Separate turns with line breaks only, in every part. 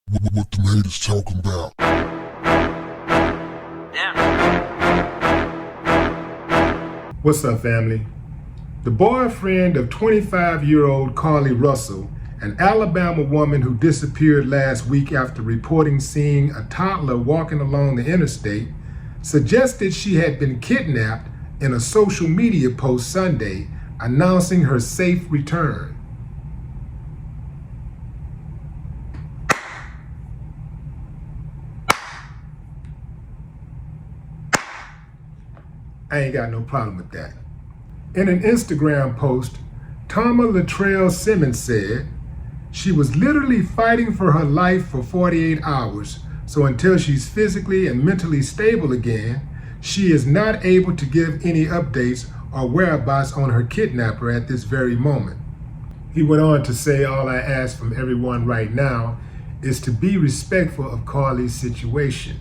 What the haters talking about?
What's up, family? The boyfriend of 25-year-old CARLEE Russell, an Alabama woman who disappeared last week after reporting seeing a toddler walking along the interstate, suggested she had been kidnapped in a social media post Sunday announcing her safe return. I ain't got no problem with that. In an Instagram post, Tama Latrell Simmons said she was literally fighting for her life for 48 hours, so until she's physically and mentally stable again, she is not able to give any updates or whereabouts on her kidnapper at this very moment. He went on to say, all I ask from everyone right now is to be respectful of CARLEE's situation.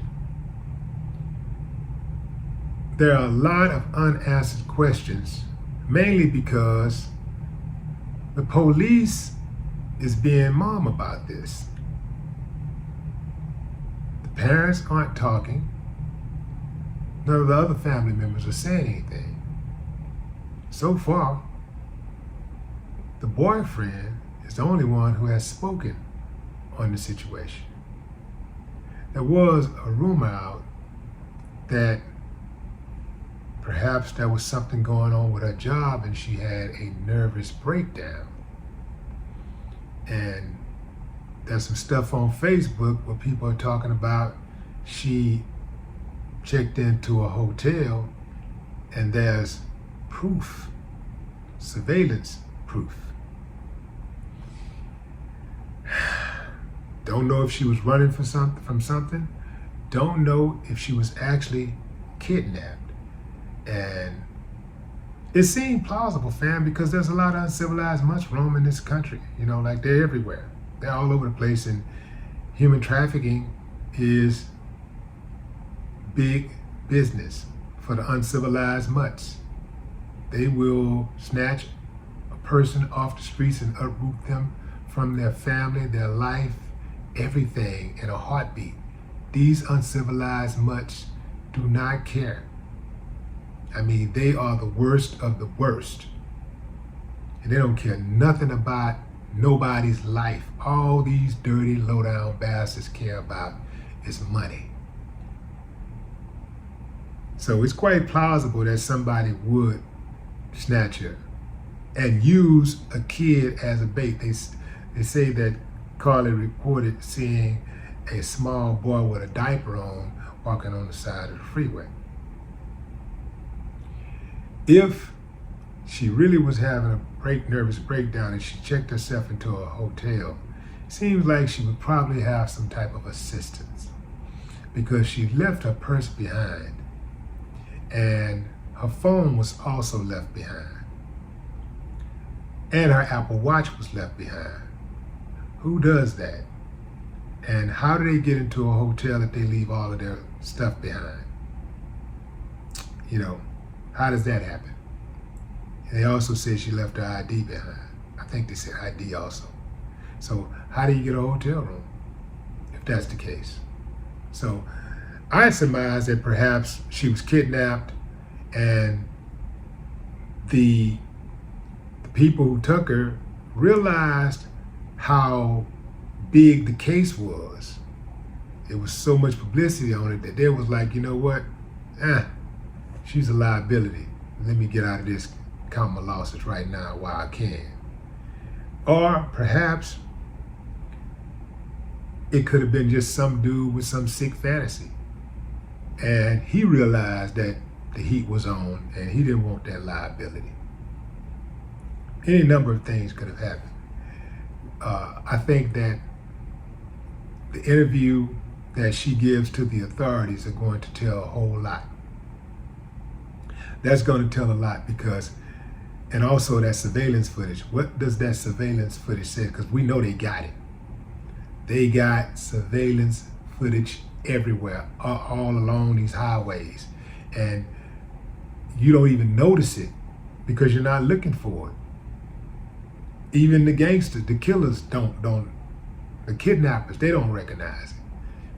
There are a lot of unanswered questions, mainly because the police is being mum about this. The parents aren't talking. None of the other family members are saying anything. So far, the boyfriend is the only one who has spoken on the situation. There was a rumor out that perhaps there was something going on with her job and she had a nervous breakdown. And there's some stuff on Facebook where people are talking about she checked into a hotel and there's proof, surveillance proof. Don't know if she was running from something. Don't know if she was actually kidnapped. And it seemed plausible, fam, because there's a lot of uncivilized mutts roaming this country. You know, like they're everywhere. They're all over the place, and human trafficking is big business for the uncivilized mutts. They will snatch a person off the streets and uproot them from their family, their life, everything in a heartbeat. These uncivilized mutts do not care. I mean, they are the worst of the worst. And they don't care nothing about nobody's life. All these dirty, low-down bastards care about is money. So it's quite plausible that somebody would snatch her and use a kid as a bait. They say that CARLEE reported seeing a small boy with a diaper on walking on the side of the freeway. If she really was having a nervous breakdown and she checked herself into a hotel, it seems like she would probably have some type of assistance because she left her purse behind and her phone was also left behind and her Apple Watch was left behind. Who does that? And how do they get into a hotel if they leave all of their stuff behind? You know, how does that happen? And they also said she left her ID behind. I think they said ID also. So how do you get a hotel room if that's the case? So I surmise that perhaps she was kidnapped and the people who took her realized how big the case was. It was so much publicity on it that they was like, you know what? She's a liability. Let me get out of this, count my losses right now while I can. Or perhaps it could have been just some dude with some sick fantasy. And he realized that the heat was on and he didn't want that liability. Any number of things could have happened. I think that the interview that she gives to the authorities are going to tell a whole lot. That's going to tell a lot because, and also that surveillance footage. What does that surveillance footage say? Because we know they got it. They got surveillance footage everywhere, all along these highways. And you don't even notice it because you're not looking for it. Even the gangsters, the killers don't The kidnappers, they don't recognize it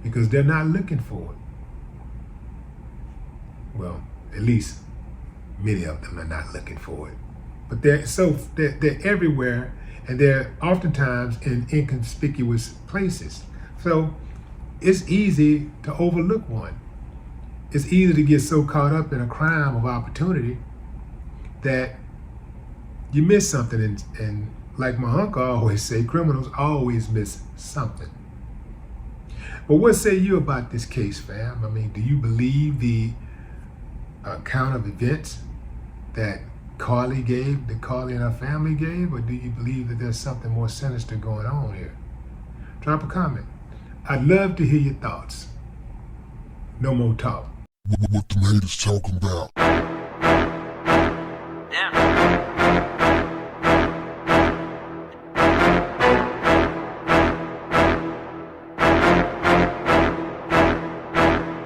because they're not looking for it. Well, at least many of them are not looking for it. But they're everywhere, and they're oftentimes in inconspicuous places. So it's easy to overlook one. It's easy to get so caught up in a crime of opportunity that you miss something. And like my uncle always say, criminals always miss something. But what say you about this case, fam? I mean, do you believe the account of events that CARLEE gave, that CARLEE and her family gave, or do you believe that there's something more sinister going on here? Drop a comment. I'd love to hear your thoughts. No more talk.
What the haters talking about?
Yeah.